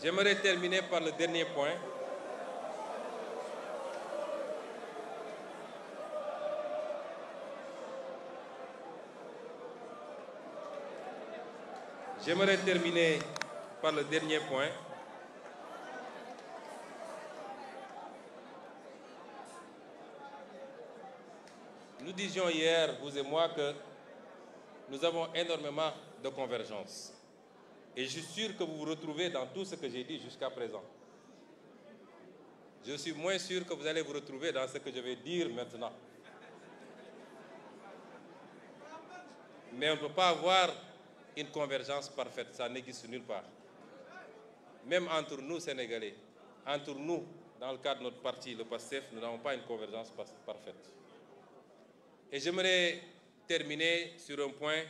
J'aimerais terminer par le dernier point. J'aimerais terminer par le dernier point. Nous disions hier, vous et moi, que nous avons énormément de convergences. Et je suis sûr que vous vous retrouvez dans tout ce que j'ai dit jusqu'à présent. Je suis moins sûr que vous allez vous retrouver dans ce que je vais dire maintenant. Mais on ne peut pas avoir une convergence parfaite, ça n'existe nulle part. Même entre nous, Sénégalais, entre nous, dans le cadre de notre parti, le PASTEF, nous n'avons pas une convergence parfaite. Et j'aimerais terminer sur un point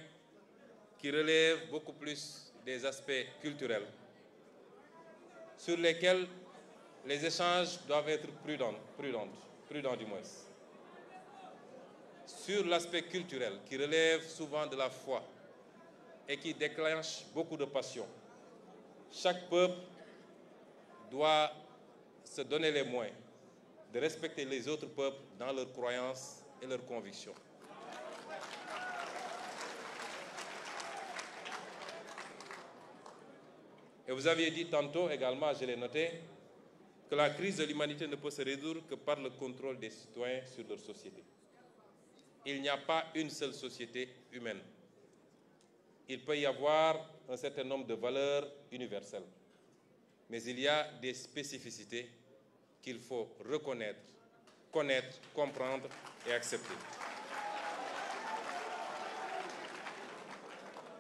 qui relève beaucoup plus des aspects culturels, sur lesquels les échanges doivent être prudents du moins. Sur l'aspect culturel, qui relève souvent de la foi et qui déclenche beaucoup de passion, chaque peuple doit se donner les moyens de respecter les autres peuples dans leurs croyances et leurs convictions. Et vous aviez dit tantôt également, je l'ai noté, que la crise de l'humanité ne peut se résoudre que par le contrôle des citoyens sur leur société. Il n'y a pas une seule société humaine. Il peut y avoir un certain nombre de valeurs universelles, mais il y a des spécificités qu'il faut reconnaître, connaître, comprendre et accepter.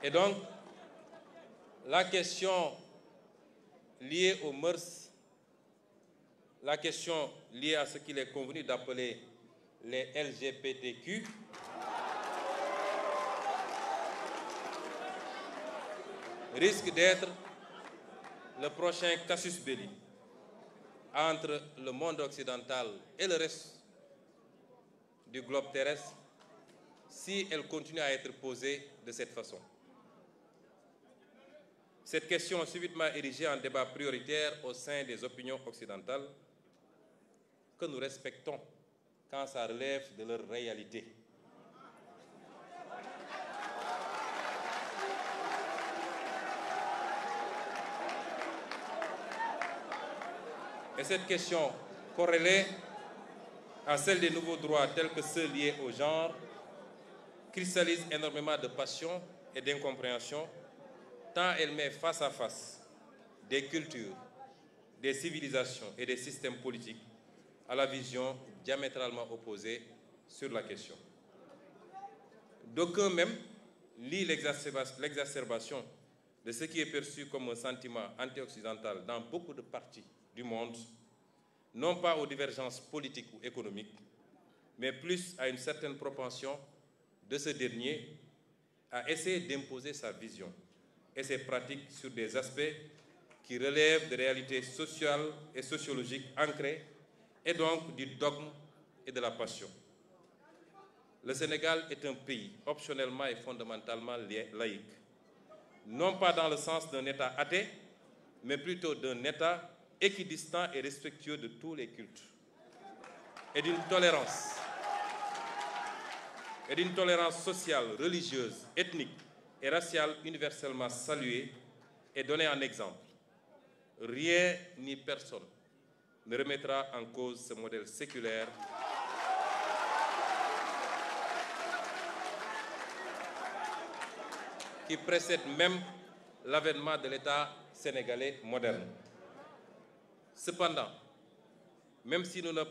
Et donc, la question liée aux mœurs, la question liée à ce qu'il est convenu d'appeler les LGBTQ, risque d'être le prochain casus belli entre le monde occidental et le reste du globe terrestre si elle continue à être posée de cette façon. Cette question subitement érigée en débat prioritaire au sein des opinions occidentales que nous respectons quand ça relève de leur réalité. Et cette question corrélée à celle des nouveaux droits tels que ceux liés au genre cristallise énormément de passion et d'incompréhension tant elle met face à face des cultures, des civilisations et des systèmes politiques à la vision diamétralement opposée sur la question. D'aucuns même lient l'exacerbation de ce qui est perçu comme un sentiment anti-occidental dans beaucoup de parties du monde, non pas aux divergences politiques ou économiques, mais plus à une certaine propension de ce dernier à essayer d'imposer sa vision et ses pratiques sur des aspects qui relèvent de réalités sociales et sociologiques ancrées et donc du dogme et de la passion. Le Sénégal est un pays optionnellement et fondamentalement laïque, non pas dans le sens d'un État athée, mais plutôt d'un État équidistant et respectueux de tous les cultes et d'une tolérance sociale, religieuse, ethnique et raciale universellement saluée et donnée en exemple. Rien ni personne ne remettra en cause ce modèle séculaire qui précède même l'avènement de l'État sénégalais moderne. Cependant, même si nous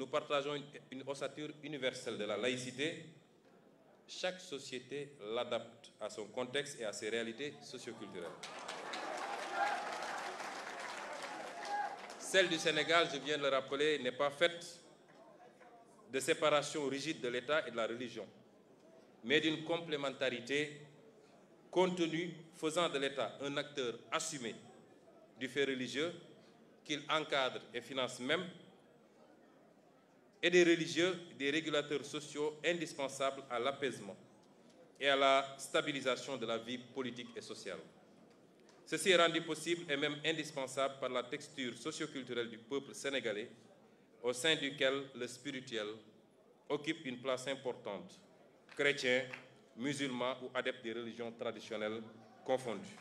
partageons une ossature universelle de la laïcité, chaque société l'adapte à son contexte et à ses réalités socioculturelles. Celle du Sénégal, je viens de le rappeler, n'est pas faite de séparation rigide de l'État et de la religion, mais d'une complémentarité contenue faisant de l'État un acteur assumé du fait religieux qu'il encadre et finance même, et des religieux, des régulateurs sociaux indispensables à l'apaisement et à la stabilisation de la vie politique et sociale. Ceci est rendu possible et même indispensable par la texture socioculturelle du peuple sénégalais, au sein duquel le spirituel occupe une place importante, chrétiens, musulmans ou adeptes des religions traditionnelles confondues.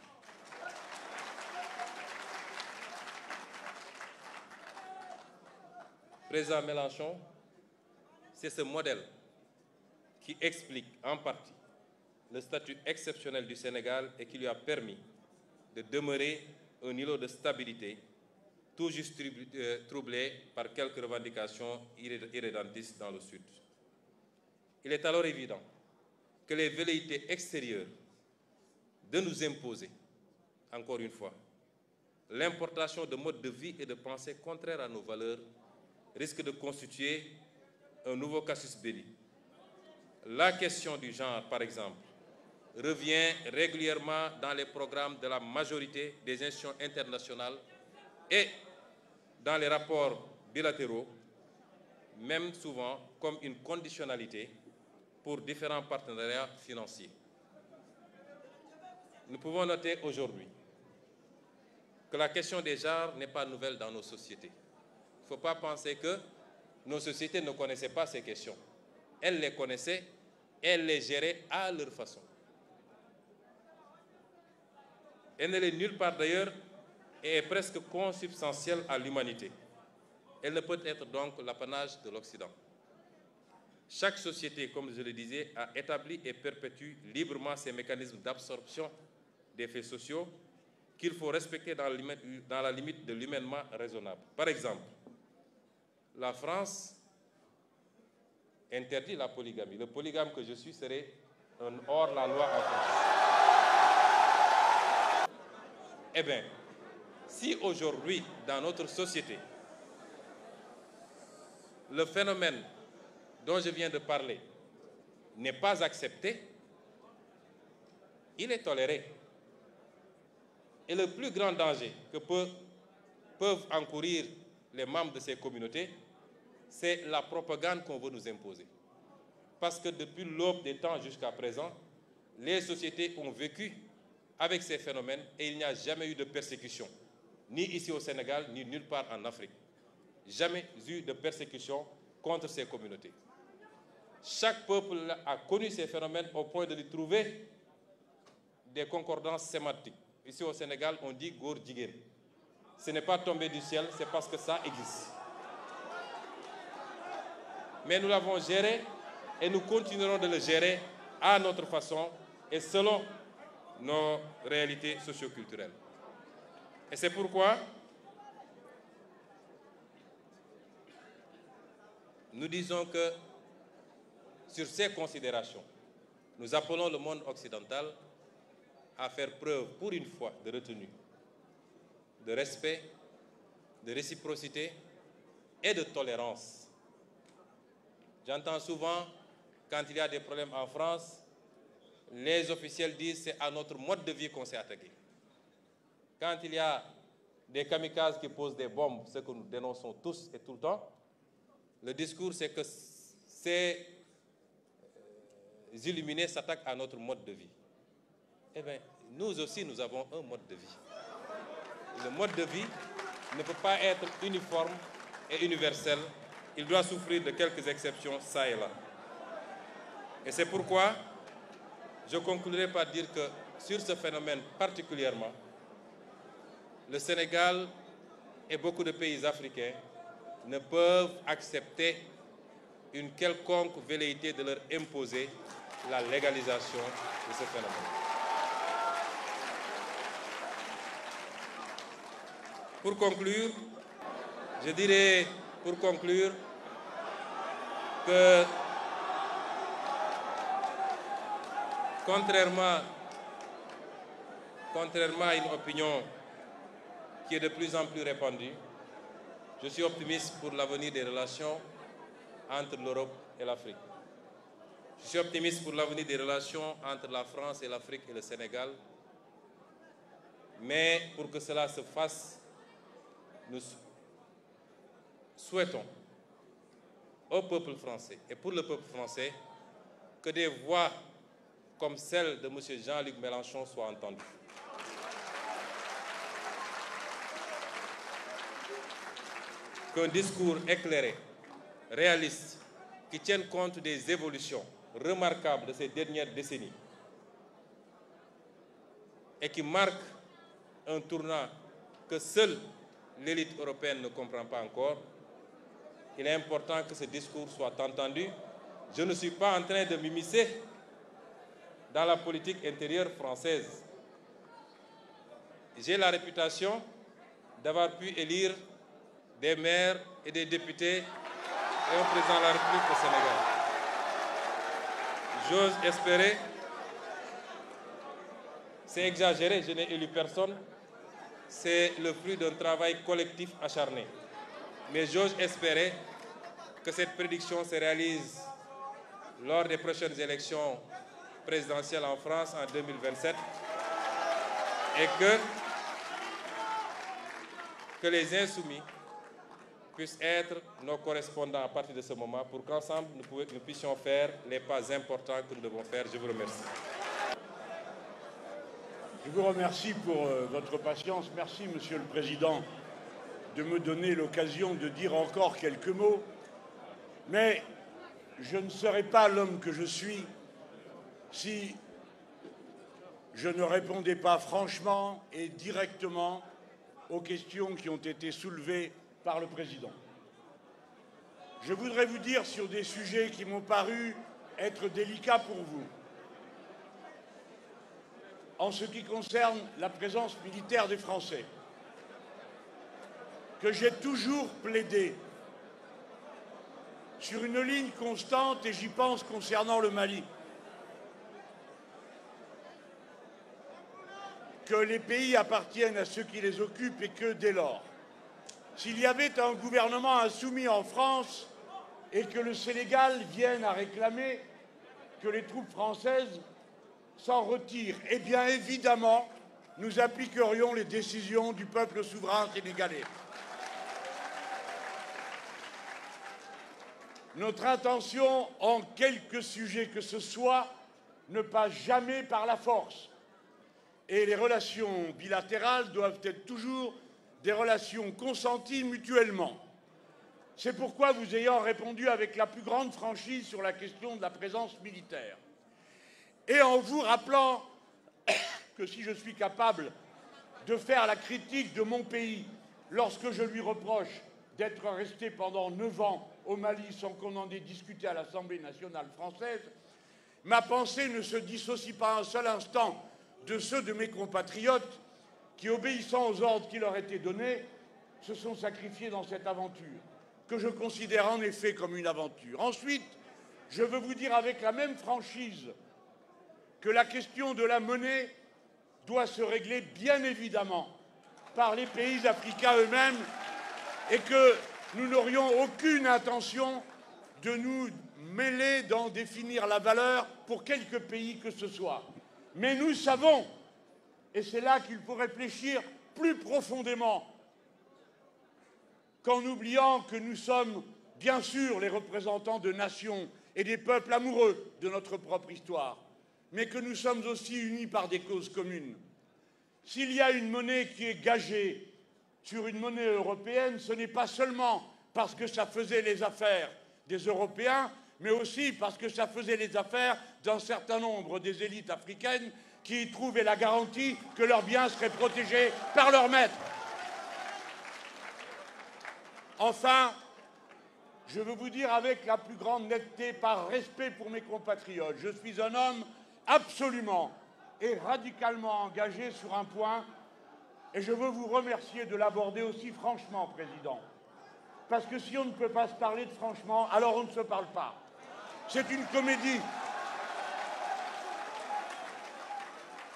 Président Mélenchon, c'est ce modèle qui explique en partie le statut exceptionnel du Sénégal et qui lui a permis de demeurer un îlot de stabilité, tout juste troublé par quelques revendications irrédentistes dans le Sud. Il est alors évident que les velléités extérieures de nous imposer, encore une fois, l'importation de modes de vie et de pensée contraires à nos valeurs risque de constituer un nouveau casus belli. La question du genre, par exemple, revient régulièrement dans les programmes de la majorité des institutions internationales et dans les rapports bilatéraux, même souvent comme une conditionnalité pour différents partenariats financiers. Nous pouvons noter aujourd'hui que la question des genres n'est pas nouvelle dans nos sociétés. Il ne faut pas penser que nos sociétés ne connaissaient pas ces questions. Elles les connaissaient, elles les géraient à leur façon. Elle ne l'est nulle part d'ailleurs et est presque consubstantielle à l'humanité. Elle ne peut être donc l'apanage de l'Occident. Chaque société, comme je le disais, a établi et perpétue librement ses mécanismes d'absorption des faits sociaux qu'il faut respecter dans la limite de l'humainement raisonnable. Par exemple, la France interdit la polygamie. Le polygame que je suis serait un hors-la-loi en France. Eh bien, si aujourd'hui, dans notre société, le phénomène dont je viens de parler n'est pas accepté, il est toléré. Et le plus grand danger que peuvent encourir les membres de ces communautés, c'est la propagande qu'on veut nous imposer. Parce que depuis l'aube des temps jusqu'à présent, les sociétés ont vécu avec ces phénomènes et il n'y a jamais eu de persécution, ni ici au Sénégal, ni nulle part en Afrique. Jamais eu de persécution contre ces communautés. Chaque peuple a connu ces phénomènes au point de lui trouver des concordances sémantiques. Ici au Sénégal, on dit Gor Djiguen. Ce n'est pas tombé du ciel, c'est parce que ça existe. Mais nous l'avons géré et nous continuerons de le gérer à notre façon et selon nos réalités socioculturelles. Et c'est pourquoi nous disons que sur ces considérations, nous appelons le monde occidental à faire preuve pour une fois de retenue, de respect, de réciprocité et de tolérance. J'entends souvent, quand il y a des problèmes en France, les officiels disent c'est à notre mode de vie qu'on s'est attaqué. Quand il y a des kamikazes qui posent des bombes, ce que nous dénonçons tous et tout le temps, le discours c'est que ces illuminés s'attaquent à notre mode de vie. Eh bien, nous aussi, nous avons un mode de vie. Le mode de vie ne peut pas être uniforme et universel. Il doit souffrir de quelques exceptions, ça et là. Et c'est pourquoi je conclurai par dire que sur ce phénomène particulièrement, le Sénégal et beaucoup de pays africains ne peuvent accepter une quelconque velléité de leur imposer la légalisation de ce phénomène. Pour conclure, je dirais que contrairement à une opinion qui est de plus en plus répandue, je suis optimiste pour l'avenir des relations entre l'Europe et l'Afrique. Je suis optimiste pour l'avenir des relations entre la France et l'Afrique et le Sénégal. Mais pour que cela se fasse, nous souhaitons au peuple français et pour le peuple français que des voix comme celle de M. Jean-Luc Mélenchon soient entendues. qu'un discours éclairé, réaliste, qui tienne compte des évolutions remarquables de ces dernières décennies et qui marque un tournant que seule l'élite européenne ne comprend pas encore, il est important que ce discours soit entendu. Je ne suis pas en train de m'immiscer dans la politique intérieure française. J'ai la réputation d'avoir pu élire des maires et des députés et un président de la République au Sénégal. J'ose espérer, c'est exagéré, je n'ai élu personne, c'est le fruit d'un travail collectif acharné. Mais j'ose espérer que cette prédiction se réalise lors des prochaines élections présidentielles en France en 2027 et que les insoumis puissent être nos correspondants à partir de ce moment pour qu'ensemble nous puissions faire les pas importants que nous devons faire. Je vous remercie. Je vous remercie pour votre patience. Merci, Monsieur le Président, de me donner l'occasion de dire encore quelques mots. Mais je ne serais pas l'homme que je suis si je ne répondais pas franchement et directement aux questions qui ont été soulevées par le Président. Je voudrais vous dire sur des sujets qui m'ont paru être délicats pour vous. En ce qui concerne la présence militaire des Français, que j'ai toujours plaidé sur une ligne constante, et j'y pense concernant le Mali, que les pays appartiennent à ceux qui les occupent et que dès lors, s'il y avait un gouvernement insoumis en France et que le Sénégal vienne à réclamer que les troupes françaises s'en retirent, eh bien évidemment, nous appliquerions les décisions du peuple souverain sénégalais. Notre intention, en quelque sujet que ce soit, ne passe jamais par la force. Et les relations bilatérales doivent être toujours des relations consenties mutuellement. C'est pourquoi, vous ayant répondu avec la plus grande franchise sur la question de la présence militaire, et en vous rappelant que si je suis capable de faire la critique de mon pays lorsque je lui reproche d'être resté pendant 9 ans au Mali sans qu'on en ait discuté à l'Assemblée nationale française, ma pensée ne se dissocie pas un seul instant de ceux de mes compatriotes qui, obéissant aux ordres qui leur étaient donnés, se sont sacrifiés dans cette aventure, que je considère en effet comme une aventure. Ensuite, je veux vous dire avec la même franchise que la question de la monnaie doit se régler bien évidemment par les pays africains eux-mêmes et que nous n'aurions aucune intention de nous mêler dans définir la valeur pour quelque pays que ce soit. Mais nous savons, et c'est là qu'il faut réfléchir plus profondément, qu'en oubliant que nous sommes bien sûr les représentants de nations et des peuples amoureux de notre propre histoire, mais que nous sommes aussi unis par des causes communes. S'il y a une monnaie qui est gagée sur une monnaie européenne, ce n'est pas seulement parce que ça faisait les affaires des Européens, mais aussi parce que ça faisait les affaires d'un certain nombre des élites africaines qui y trouvaient la garantie que leurs biens seraient protégés par leur maître. Enfin, je veux vous dire avec la plus grande netteté, par respect pour mes compatriotes, je suis un homme absolument et radicalement engagé sur un point, et je veux vous remercier de l'aborder aussi franchement, Président. Parce que si on ne peut pas se parler de franchement, alors on ne se parle pas. C'est une comédie.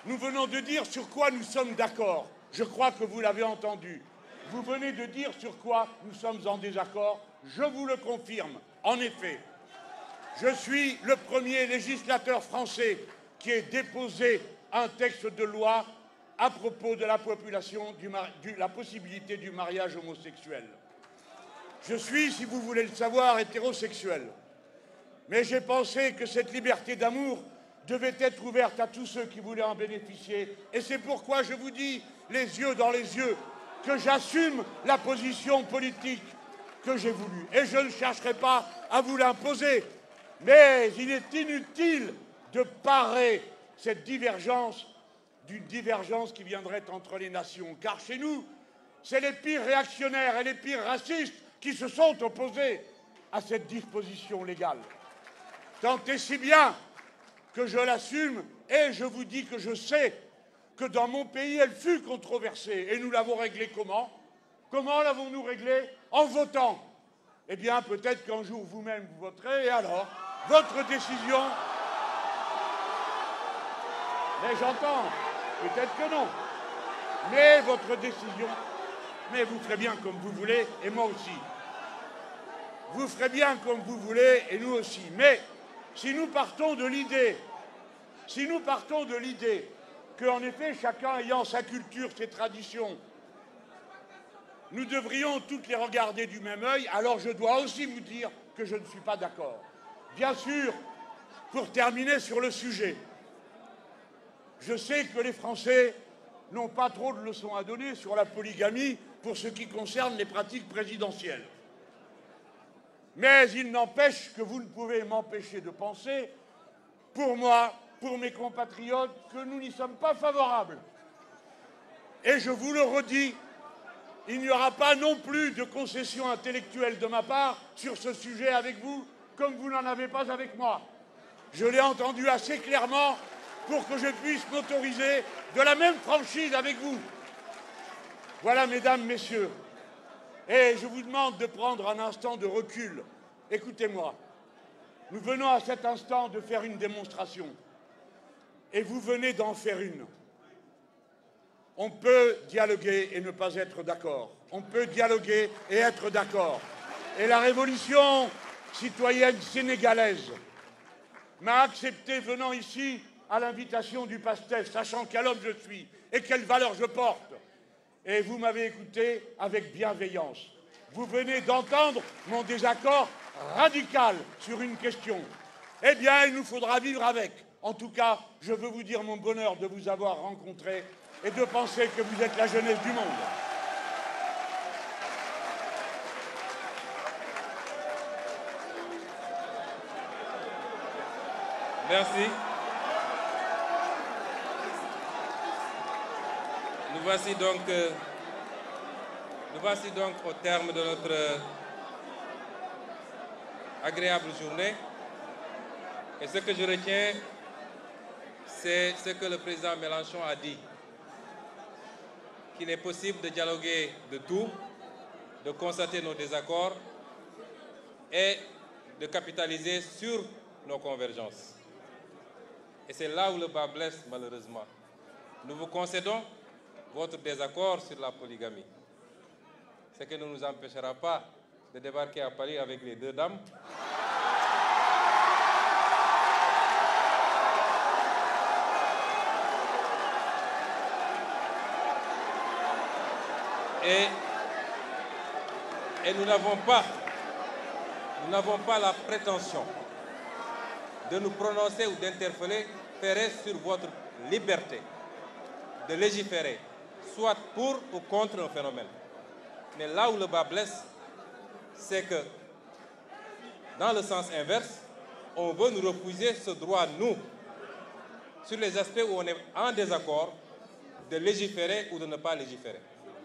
Nous venons de dire sur quoi nous sommes d'accord. Je crois que vous l'avez entendu. Vous venez de dire sur quoi nous sommes en désaccord. Je vous le confirme. En effet, je suis le premier législateur français qui ait déposé un texte de loi à propos de la la possibilité du mariage homosexuel. Je suis, si vous voulez le savoir, hétérosexuel. Mais j'ai pensé que cette liberté d'amour devait être ouverte à tous ceux qui voulaient en bénéficier. Et c'est pourquoi je vous dis, les yeux dans les yeux, que j'assume la position politique que j'ai voulu. Et je ne chercherai pas à vous l'imposer. Mais il est inutile de parer cette divergence d'une divergence qui viendrait entre les nations. Car chez nous, c'est les pires réactionnaires et les pires racistes qui se sont opposés à cette disposition légale. Tant et si bien que je l'assume et je vous dis que je sais que dans mon pays, elle fut controversée. Et nous l'avons réglée comment? Comment l'avons-nous réglée? En votant. Eh bien, peut-être qu'un jour vous-même vous voterez, et alors, votre décision... Mais j'entends, peut-être que non. Mais votre décision... Mais vous ferez bien comme vous voulez, et moi aussi. Vous ferez bien comme vous voulez, et nous aussi. Mais si nous partons de l'idée, qu'en effet, chacun ayant sa culture, ses traditions, nous devrions toutes les regarder du même œil, alors je dois aussi vous dire que je ne suis pas d'accord. Bien sûr, pour terminer sur le sujet, je sais que les Français n'ont pas trop de leçons à donner sur la polygamie pour ce qui concerne les pratiques présidentielles. Mais il n'empêche que vous ne pouvez m'empêcher de penser, pour moi, pour mes compatriotes, que nous n'y sommes pas favorables. Et je vous le redis, il n'y aura pas non plus de concession intellectuelle de ma part sur ce sujet avec vous, comme vous n'en avez pas avec moi. Je l'ai entendu assez clairement pour que je puisse m'autoriser de la même franchise avec vous. Voilà, mesdames, messieurs, et je vous demande de prendre un instant de recul. Écoutez-moi, nous venons à cet instant de faire une démonstration, et vous venez d'en faire une. On peut dialoguer et ne pas être d'accord. On peut dialoguer et être d'accord. Et la révolution citoyenne sénégalaise m'a accepté venant ici à l'invitation du PASTEF, sachant quel homme je suis et quelles valeurs je porte. Et vous m'avez écouté avec bienveillance. Vous venez d'entendre mon désaccord radical sur une question. Eh bien, il nous faudra vivre avec. En tout cas, je veux vous dire mon bonheur de vous avoir rencontré et de penser que vous êtes la jeunesse du monde. Merci. Nous voici donc au terme de notre agréable journée. Et ce que je retiens, c'est ce que le président Mélenchon a dit. Qu'il est possible de dialoguer de tout, de constater nos désaccords et de capitaliser sur nos convergences. Et c'est là où le bas blesse, malheureusement. Nous vous concédons votre désaccord sur la polygamie. Ce qui ne nous empêchera pas de débarquer à Paris avec les deux dames. Et nous n'avons pas la prétention de nous prononcer ou d'interpeller sur votre liberté de légiférer, soit pour ou contre un phénomène. Mais là où le bas blesse, c'est que, dans le sens inverse, on veut nous refuser ce droit, nous, sur les aspects où on est en désaccord, de légiférer ou de ne pas légiférer.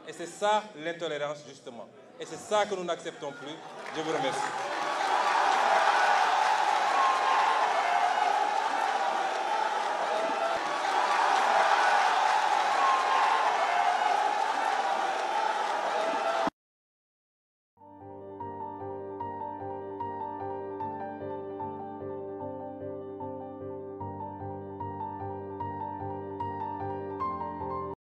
Et c'est ça l'intolérance, justement. Et c'est ça que nous n'acceptons plus. Je vous remercie.